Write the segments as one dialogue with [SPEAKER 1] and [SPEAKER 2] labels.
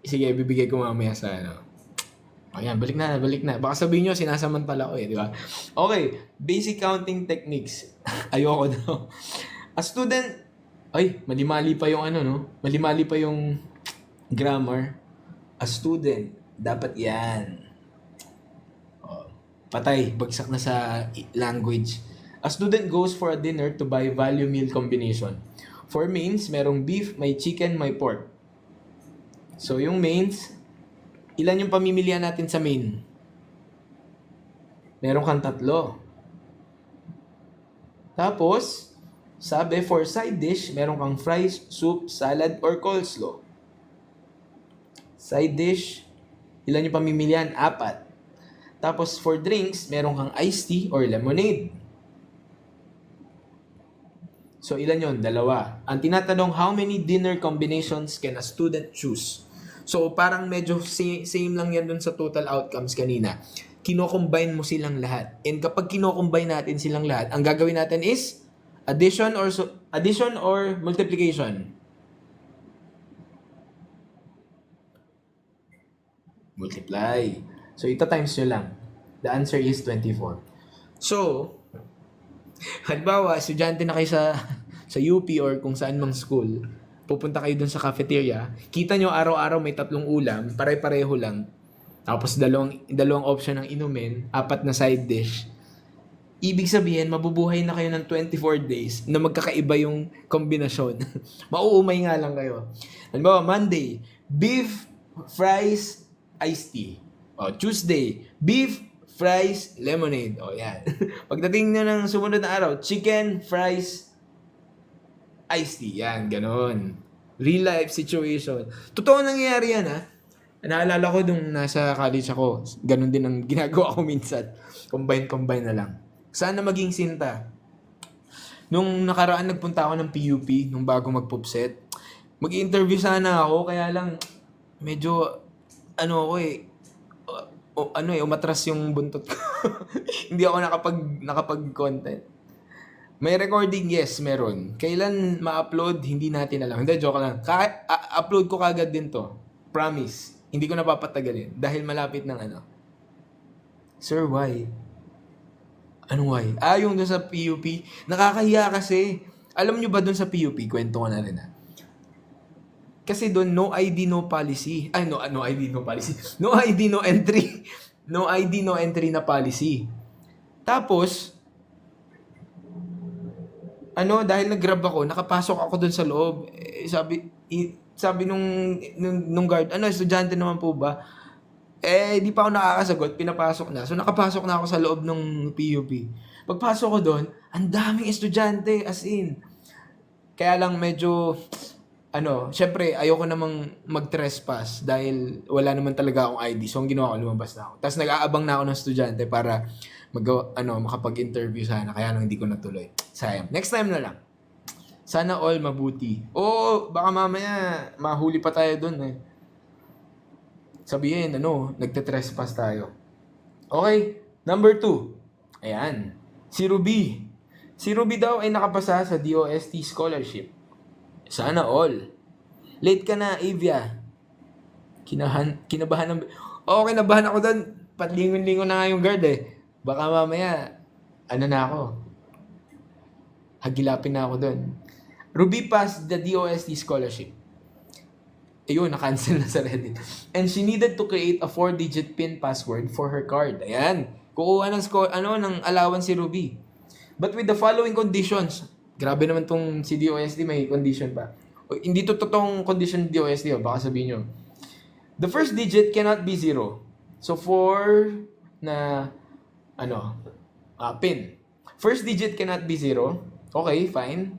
[SPEAKER 1] Sige, bibigay ko mamaya sa ano. Ayan, balik na. Baka sabihin nyo, sinasamantala ko di ba? Okay, basic counting techniques. Ayoko daw. A student, ay, mali-mali pa yung ano, no? Mali-mali pa yung grammar. A student, dapat yan. Oh, patay, bagsak na sa language. A student goes for a dinner to buy value meal combination. For mains, merong beef, may chicken, may pork. So, yung mains, ilan yung pamimilian natin sa main? Meron kang 3. Tapos, sabi for side dish, meron kang fries, soup, salad, or coleslaw. Side dish, ilan yung pamimilian? 4. Tapos for drinks, meron kang iced tea or lemonade. So ilan yon? 2. Ang tinatanong, how many dinner combinations can a student choose? So parang medyo same lang yan dun sa total outcomes kanina. Kino-combine mo silang lahat. And kapag kino-combine natin silang lahat, ang gagawin natin is addition or multiplication. Multiply. So ito times nyo lang. The answer is 24. So, halimbawa, estudyante na kayo sa UP or kung saan mang school, pupunta kayo dun sa cafeteria, kita nyo araw-araw may 3 ulam, pare-pareho lang, tapos dalawang option ng inumin, 4 na side dish. Ibig sabihin, mabubuhay na kayo ng 24 days na magkakaiba yung kombinasyon. Mauumay nga lang kayo. Halimbawa, Monday, beef, fries, iced tea. O, Tuesday, beef, fries, lemonade. O, yan. Pagdating nyo ng sumunod na araw, chicken, fries, iced tea. Yan, ganon. Real life situation. Totoo nangyayari yan, ha? Naalala ko nung nasa college ako, ganon din ang ginagawa ko minsan. Combine na lang. Sana maging sinta. Nung nakaraan nagpunta ako ng PUP, nung bago mag-pupset, mag-interview sana ako, kaya lang medyo, umatras yung buntot ko. Hindi ako nakapag-content. May recording, yes, meron. Kailan ma-upload, hindi natin alam. Hindi, joke lang. Upload ko kagad din to. Promise. Hindi ko napapatagalin. Dahil malapit ng ano. Sir, why? Anong why? Yung doon sa PUP. Nakakahiya kasi. Alam nyo ba doon sa PUP? Kwento ko na rin Kasi doon, no ID, no policy. No ID, no policy. No ID, no entry. No ID, no entry na policy. Tapos, dahil nag-grab ako, nakapasok ako doon sa loob. Sabi nung guard, estudyante naman po ba? Di pa ako nakakasagot, pinapasok na. So, nakapasok na ako sa loob ng PUP. Pagpasok ko doon, ang daming estudyante, as in. Kaya lang medyo, syempre, ayoko namang mag-trespass dahil wala naman talaga akong ID. So, ang ginawa ko, lumabas na ako. Tapos, nag-aabang na ako ng estudyante para makapag-interview sana. Kaya lang hindi ko natuloy. Sayang. Next time na lang. Sana all mabuti. Baka mamaya mahuli pa tayo doon Sabihin, nagte-trespass tayo. Okay, number 2. Ayan. Si Ruby. Si Ruby daw ay nakapasa sa DOST scholarship. Sana all. Late ka na, Avia. Kinabahan ng... kinabahan ako doon. Patlingon-lingon na nga yung guard Baka mamaya, na ako. Hagilapin na ako doon. Ruby passed the DOST scholarship. Ayun, na-cancel na sa Reddit. And she needed to create a 4-digit PIN password for her card. Ayan. Kukuha ng allowance si Ruby. But with the following conditions. Grabe naman tong si DOST, may condition pa. Hindi to totoong condition DOST, baka sabihin nyo. The first digit cannot be 0. So, 4 na, PIN. First digit cannot be 0. Okay, fine.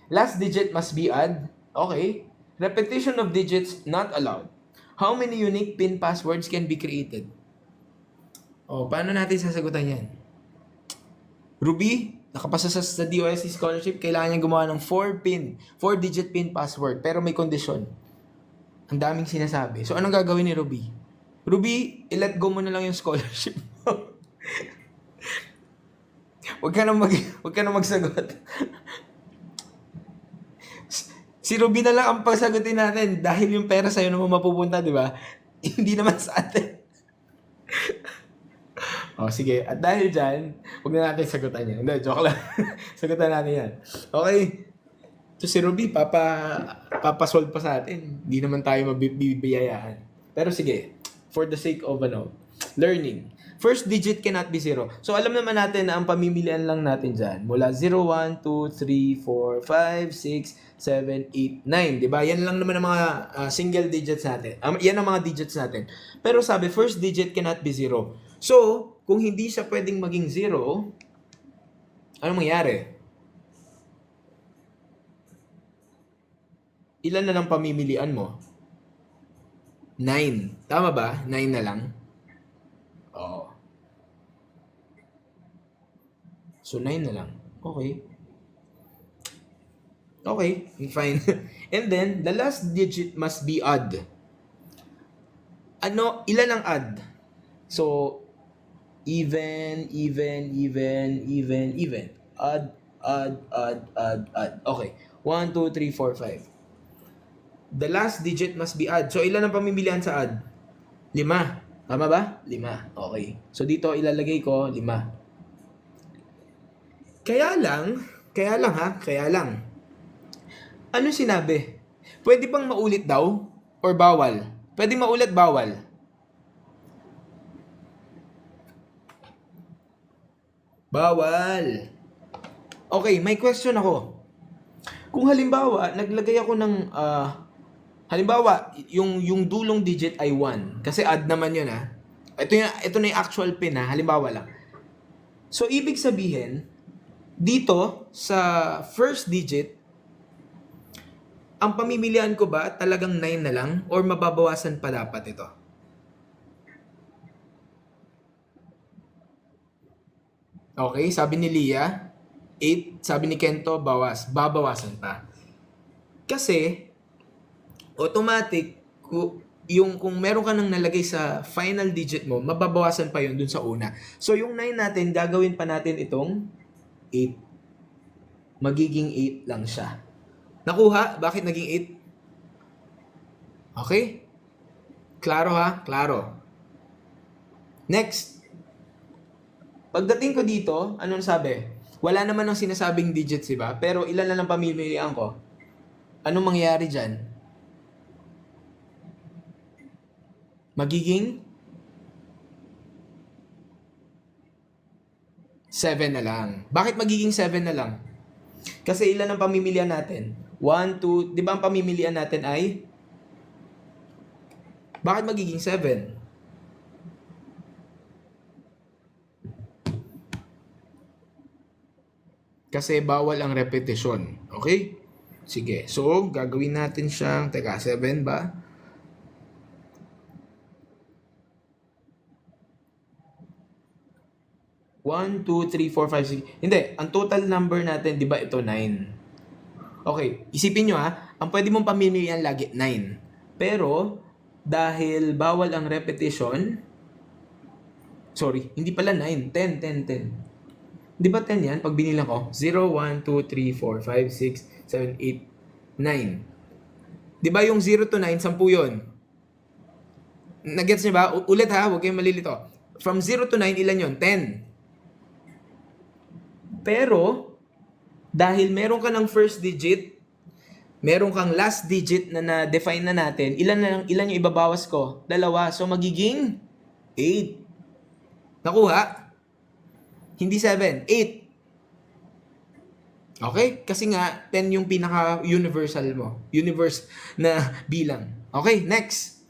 [SPEAKER 1] Last digit must be odd. Okay. Repetition of digits not allowed. How many unique PIN passwords can be created? Paano natin sasagutan yan? Ruby, nakapasa sa DOST scholarship, kailangan niya gumawa ng 4-digit PIN password, pero may kondisyon. Ang daming sinasabi. So, anong gagawin ni Ruby? Ruby, i-let go mo na lang yung scholarship mo. Huwag ka na magsagot. Si Ruby na lang ang pagsagutin natin dahil yung pera sa'yo naman mapupunta, di ba? Hindi naman sa atin. O, sige. At dahil dyan, huwag na natin sagutan yan. Hindi, joke lang. Sagutan natin yan. Okay. So, si Ruby, papasolve pa sa atin. Hindi naman tayo mabibiyayaan. Pero sige, for the sake of learning. First digit cannot be 0. So, alam naman natin na ang pamimilian lang natin dyan. Mula 0, 1, 2, 3, 4, 5, 6, 7, 8, 9. Diba? Yan lang naman ang mga single digits natin. Yan ang mga digits natin. Pero sabi, first digit cannot be 0. So, kung hindi siya pwedeng maging 0, anong mangyari? Ilan na lang pamimilian mo? 9. Tama ba? 9 na lang? Oo. So, 9 na lang. Okay. Okay, fine. And then, the last digit must be odd. Ilan ang odd? So, even. Odd. Okay. 1, 2, 3, 4, 5. The last digit must be odd. So, ilan ang pamimilian sa odd? 5. Tama ba? 5. Okay. So, dito ilalagay ko 5. Kaya lang. Ano sinabi? Pwede bang maulit daw? Or bawal? Pwede maulit, bawal? Bawal. Okay, may question ako. Kung halimbawa, naglagay ako ng, halimbawa, yung dulong digit ay 1. Kasi add naman yun ha. Ito na yung actual pin ha. Halimbawa lang. So, ibig sabihin, dito, sa first digit, ang pamimilian ko ba talagang 9 na lang? Or mababawasan pa dapat ito? Okay, sabi ni Lia, 8. Sabi ni Kento, babawasan pa. Kasi, automatic, kung meron ka nang nalagay sa final digit mo, mababawasan pa yun dun sa una. So, yung 9 natin, gagawin pa natin itong 8. Magiging 8 lang siya. Nakuha? Bakit naging 8? Okay? Klaro ha? Klaro. Next. Pagdating ko dito, anong sabi? Wala naman ng sinasabing digits, diba? Pero ilan na lang pamimilian ko? Anong mangyayari dyan? Magiging 7 na lang. Bakit magiging 7 na lang? Kasi ilan ang pamimilian natin? 1, 2, di ba ang pamimilian natin ay? Bakit magiging 7? Kasi bawal ang repetition. Okay? Sige. So, gagawin natin siyang, 7 ba? One, 2, 3, 4, 5, 6. Hindi. Ang total number natin, di ba ito 9? Okay. Isipin nyo ha. Ang pwede mong pamimilian lagi, 9. Pero, dahil bawal ang repetition, sorry, hindi pala 9. 10. Di ba 10 yan? Pag binilang ko, 0, 1, 2, 3, 4, 5, 6, 7, 8, 9. Di ba yung 0 to 9, 10 yun? Nagets niyo ba? Ulit ha, huwag kayong malilito. From 0 to 9, ilan yun? 10. Pero, dahil meron ka ng first digit, meron kang last digit na na-define na natin, ilan yung ibabawas ko? 2. So, magiging 8. Nakuha? Hindi 7. 8. Okay? Kasi nga, 10 yung pinaka-universal mo. Universe na bilang. Okay, next.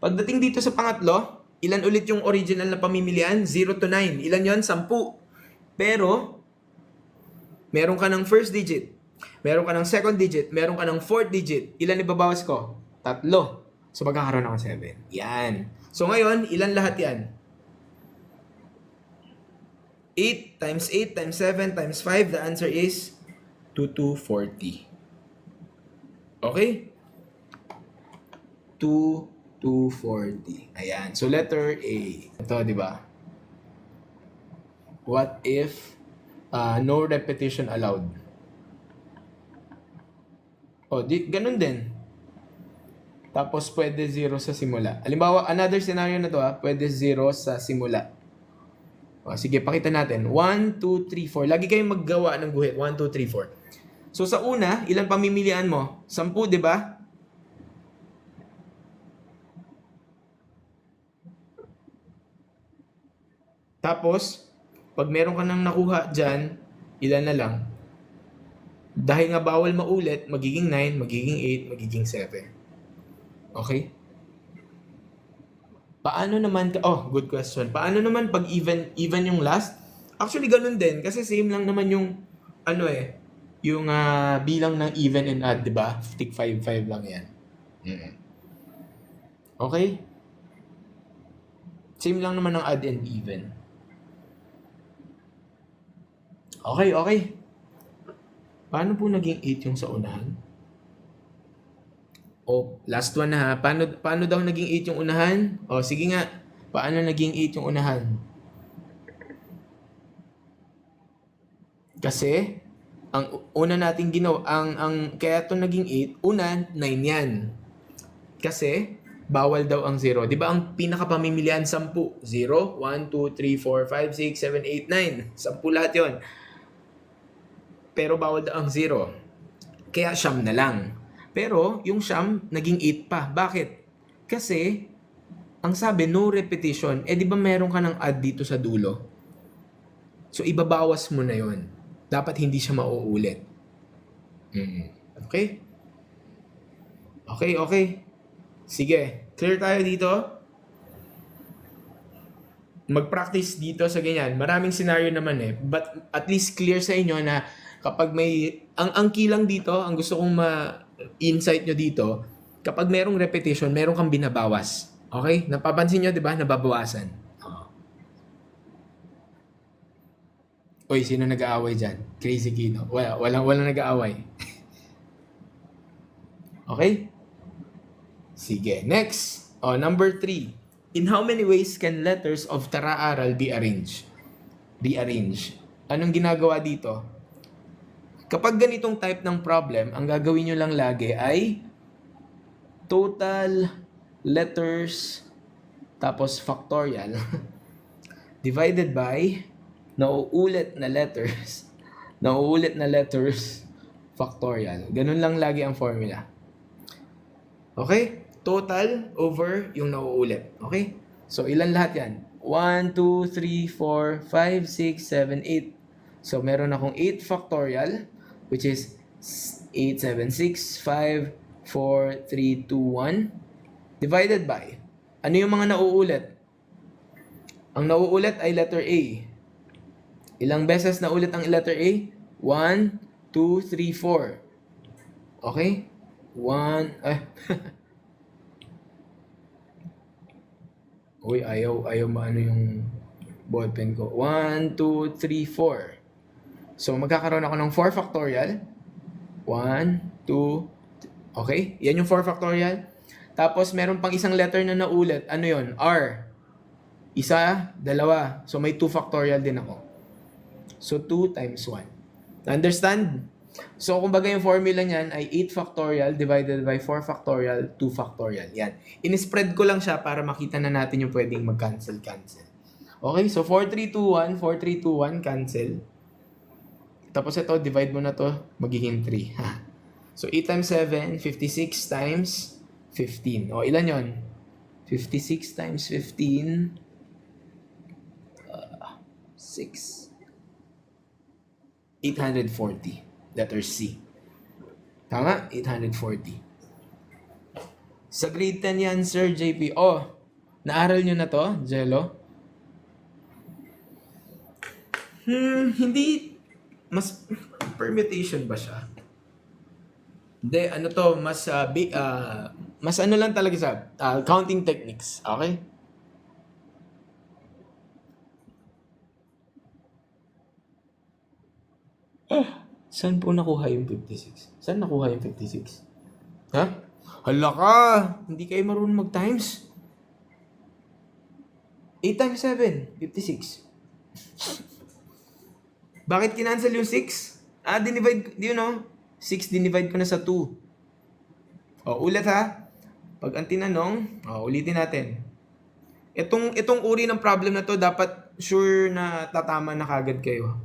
[SPEAKER 1] Pagdating dito sa pangatlo, ilan ulit yung original na pamimilian? 0 to 9. Ilan yon? 10. Pero, meron ka ng first digit, meron ka ng second digit, meron ka ng fourth digit. Ilan ibabawas ko? 3. So, magkakaroon ako 7. Yan. So, ngayon, ilan lahat yan? 8 times 8 times 7 times 5. The answer is 240. Okay? 240. Ayan. So, letter A. Ito, di ba? What if no repetition allowed? Ganun din. Tapos, pwede 0 sa simula. Halimbawa, another scenario na to pwede 0 sa simula. Sige, pakita natin. 1, 2, 3, 4. Lagi kayong maggawa ng guhit. 1, 2, 3, 4. So, sa una, ilan pamimilian mo? 10, di ba? Tapos, pag meron ka nang nakuha dyan, ilan na lang? Dahil nga bawal maulit, magiging 9, magiging 8, magiging 7. Okay? Paano naman, good question. Paano naman pag even yung last? Actually, ganun din. Kasi same lang naman yung, yung bilang ng even and odd, di ba? Tig 5, 5 lang yan. Okay? Same lang naman ng odd and even. Okay. Paano po naging 8 yung sa unahan? Last one na ha. Paano daw naging 8 yung unahan? Sige nga. Paano naging 8 yung unahan? Kasi, ang una nating ginawa, kaya ito naging 8, una, 9 yan. Kasi, bawal daw ang 0. Di ba ang pinakapamimilian 10? 0, 1, 2, 3, 4, 5, 6, 7, 8, 9. 10 lahat yun. Pero bawal daw ang 0. Kaya siyam na lang. Pero yung siyam, naging 8 pa. Bakit? Kasi, ang sabi, no repetition. Di ba meron ka ng add dito sa dulo? So, ibabawas mo na yon. Dapat hindi siya mauulit. Okay? Okay. Sige. Clear tayo dito? Mag-practice dito sa ganyan. Maraming scenario naman But at least clear sa inyo na kapag may... Ang key lang dito, ang gusto kong insight nyo dito, kapag merong repetition, meron kang binabawas. Okay? Napapansin nyo, di ba? Nababawasan. Uy, sino nag-aaway dyan? Crazy Kino. Walang nag-aaway. Okay? Sige. Next. Number 3. In how many ways can letters of tara-aral be arranged? Rearrange. Anong ginagawa dito? Kapag ganitong type ng problem, ang gagawin nyo lang lagi ay total letters tapos factorial divided by nauulit na letters factorial. Ganun lang lagi ang formula. Okay? Total over yung nauulit. Okay? So, ilan lahat yan? 1, 2, 3, 4, 5, 6, 7, 8. So, meron akong 8 factorial, which is 8, 7, 6, 5, 4, 3, 2, 1, divided by, ano yung mga nauulit? Ang nauulit ay letter A. Ilang beses nauulit ang letter A? 1, 2, 3, 4. Okay? 1, Uy, ayaw maano yung ballpen ko. 1, 2, 3, 4. So, magkakaroon ako ng 4 factorial. 1, 2, okay? Yan yung 4 factorial. Tapos, meron pang isang letter na naulit. Ano yon? R. Isa, dalawa. So, may 2 factorial din ako. So, 2 times 1. Understand? So, kumbaga yung formula niyan ay 8 factorial divided by 4 factorial, 2 factorial. Yan. In-spread ko lang siya para makita na natin yung pwedeng mag-cancel. Okay? So, 4, 3, 2, 1. 4, 3, 2, 1. Cancel. Tapos ito, divide mo na to, magiging 3. So, 8 times 7, 56 times 15. Ilan yon? 56 times 15, 6. 840. Letter C. Tama? 840. Sa grade 10 yan, Sir JP. Naaral nyo na to, Jello? Hindi. Mas permutation ba siya? Hindi, mas ano lang talaga sa counting techniques. Okay? Saan po nakuha yung 56? Saan nakuha yung 56? Ha? Hala ka! Hindi kayo marunong mag-times. 8 times 7, 56. Bakit kinancel yung 6? Dinivide, 6 dinivide ko na sa 2. O, ulit ha. Pag ang tinanong, ulitin natin. Itong uri ng problem na to, dapat sure na tatama na kagad kayo.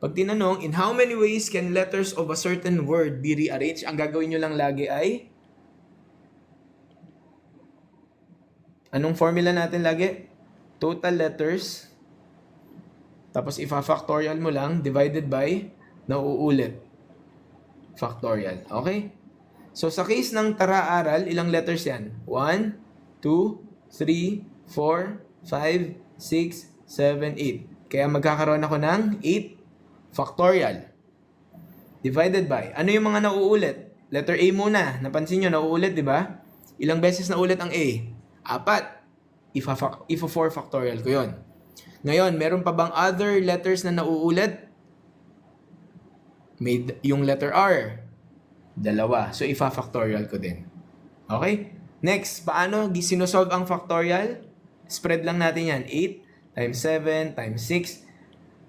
[SPEAKER 1] Pag tinanong, in how many ways can letters of a certain word be rearranged? Ang gagawin nyo lang lagi ay, anong formula natin lagi? Total letters, tapos ifa-factorial mo lang, divided by, nauulit. Factorial. Okay? So, sa case ng tara-aral, ilang letters yan? 1, 2, 3, 4, 5, 6, 7, 8. Kaya magkakaroon ako ng 8 factorial. Divided by, ano yung mga nauulit? Letter A muna. Napansin nyo, nauulit, di ba? Ilang beses nauulit ang A? 4. Ifa 4 factorial ko yun. Ngayon, meron pa bang other letters na nauulit? Yung letter R. 2. So, ifa-factorial ko din. Okay? Next, paano sinosolve ang factorial? Spread lang natin yan. 8 times 7 times 6.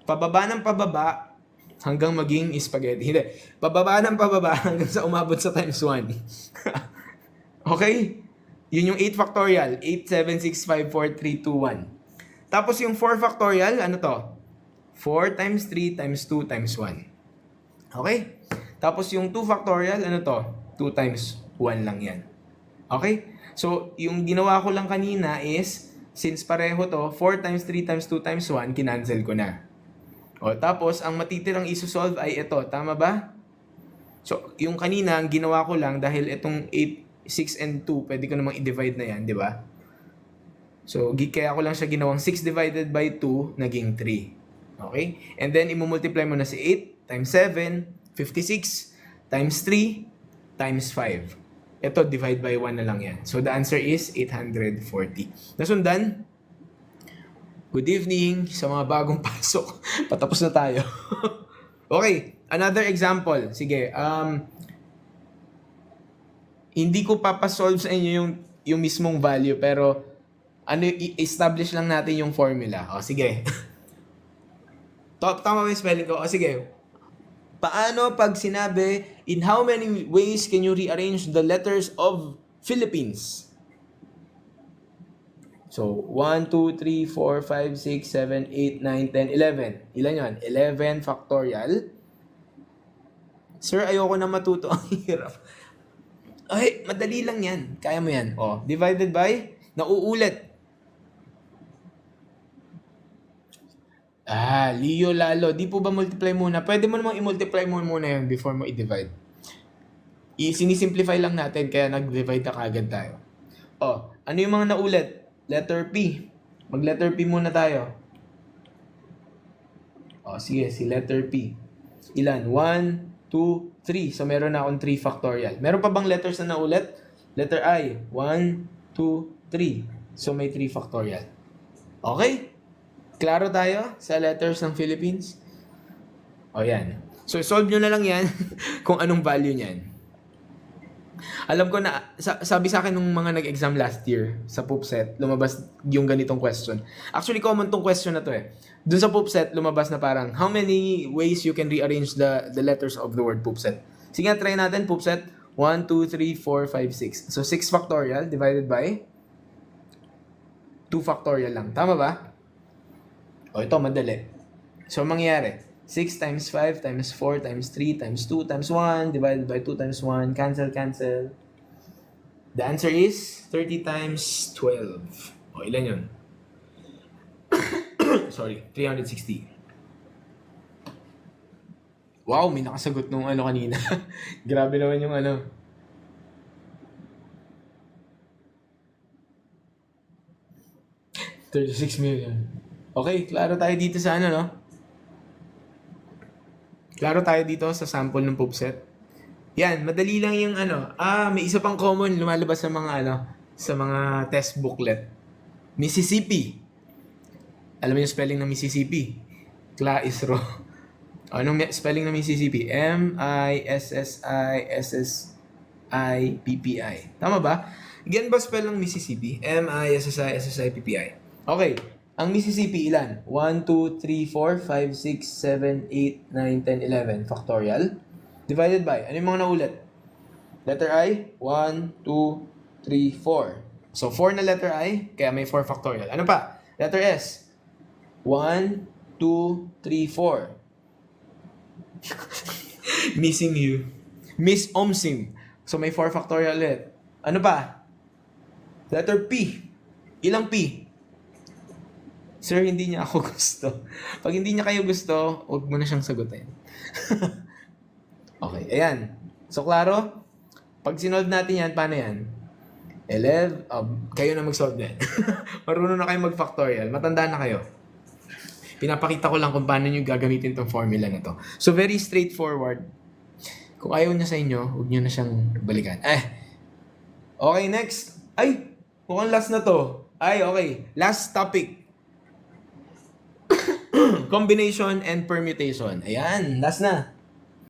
[SPEAKER 1] Pababa ng pababa hanggang maging spaghetti. Hindi. Pababa ng pababa hanggang sa umabot sa times 1. Okay? Yun yung 8 factorial. 8, 7, 6, 5, 4, 3, 2, 1. Tapos yung 4 factorial, ano to? 4 times 3 times 2 times 1. Okay? Tapos yung 2 factorial, ano to? 2 times 1 lang yan. Okay? So, yung ginawa ko lang kanina is, since pareho to, 4 times 3 times 2 times 1, kinancel ko na. O, tapos, ang matitirang isosolve ay ito. Tama ba? So, yung kanina, ang ginawa ko lang, dahil itong 8, 6, and 2, pwede ko namang i-divide na yan, di ba? So, kaya ko lang siya ginawang 6 divided by 2, naging 3. Okay? And then, imumultiply mo na si 8 times 7, 56 times 3 times 5. Ito, divide by 1 na lang yan. So, the answer is 840. Nasundan? Good evening sa mga bagong pasok. Patapos na tayo. Okay, another example. Sige, hindi ko papasolve sa inyo yung mismong value, pero i-establish lang natin yung formula. O, sige. Tama ba yung spelling ko? O, sige. Paano pag sinabi, in how many ways can you rearrange the letters of Philippines? So, 1, 2, 3, 4, 5, 6, 7, 8, 9, 10, 11. Ilan yun? 11 factorial. Sir, ayoko na matuto. Ang hirap. Ay, madali lang yan. Kaya mo yan. O, divided by, nauulit. Leo Lalo. Di po ba multiply muna? Pwede mo namang i-multiply mo muna yun before mo i-divide. Sinisimplify lang natin, kaya nag-divide na kagad tayo. Ano yung mga naulit? Letter P. Mag-letter P muna tayo. Sige, si letter P. Ilan? 1, 2, 3. So, meron na akong 3 factorial. Meron pa bang letters na naulit? Letter I. 1, 2, 3. So, may 3 factorial. Okay? Klaro tayo sa letters ng Philippines? Yan. So, solve nyo na lang yan kung anong value niyan. Alam ko na, sabi sa akin nung mga nag-exam last year sa PUPSET, lumabas yung ganitong question. Actually, common tong question na to eh. Dun sa PUPSET, lumabas na parang, how many ways you can rearrange the letters of the word PUPSET? Sige nga, try natin, PUPSET. 1, 2, 3, 4, 5, 6. So, 6 factorial divided by 2 factorial lang. Tama ba? Ito, madali. So, mangyayari, 6 times 5 times 4 times 3 times 2 times 1 divided by 2 times 1. Cancel, cancel. The answer is 30 times 12. Ilan yun? Sorry, 360. Wow, may nakasagot nung kanina. Grabe naman yung 36 million. Okay, klaro tayo dito sa no? Klaro tayo dito sa sample ng PUPSET. Yan, madali lang yung may isa pang common lumalabas sa mga sa mga test booklet. Mississippi. Alam mo yung spelling ng Mississippi? Claisro. Anong spelling ng Mississippi? M-I-S-S-I-S-S-I-P-P-I. Tama ba? Ganyan ba spell ng Mississippi? M-I-S-S-I-S-S-I-P-P-I. Okay. Ang Mississippi, ilan? 1, 2, 3, 4, 5, 6, 7, 8, 9, 10, 11. Factorial. Divided by, ano yung mga naulit? Letter I, 1, 2, 3, 4. So, 4 na letter I, kaya may 4 factorial. Ano pa? Letter S. 1, 2, 3, 4. Missing you. Miss Omsim. So, may 4 factorial ulit. Ano pa? Letter P. Ilang P? Sir, hindi niya ako gusto. Pag hindi niya kayo gusto, huwag mo na siyang sagutin. Okay, ayan. So, klaro? Pag sinolve natin yan, paano yan? 11, kayo na mag-solve din. Marunong na kayo mag-factorial. Matanda na kayo. Pinapakita ko lang kung paano nyo gagamitin tong formula na to. So, very straightforward. Kung ayaw niya sa inyo, huwag nyo na siyang balikan. Okay, next. Ay, mukhang last na to. Ay, okay. Last topic. Combination and permutation. Ayan, last na.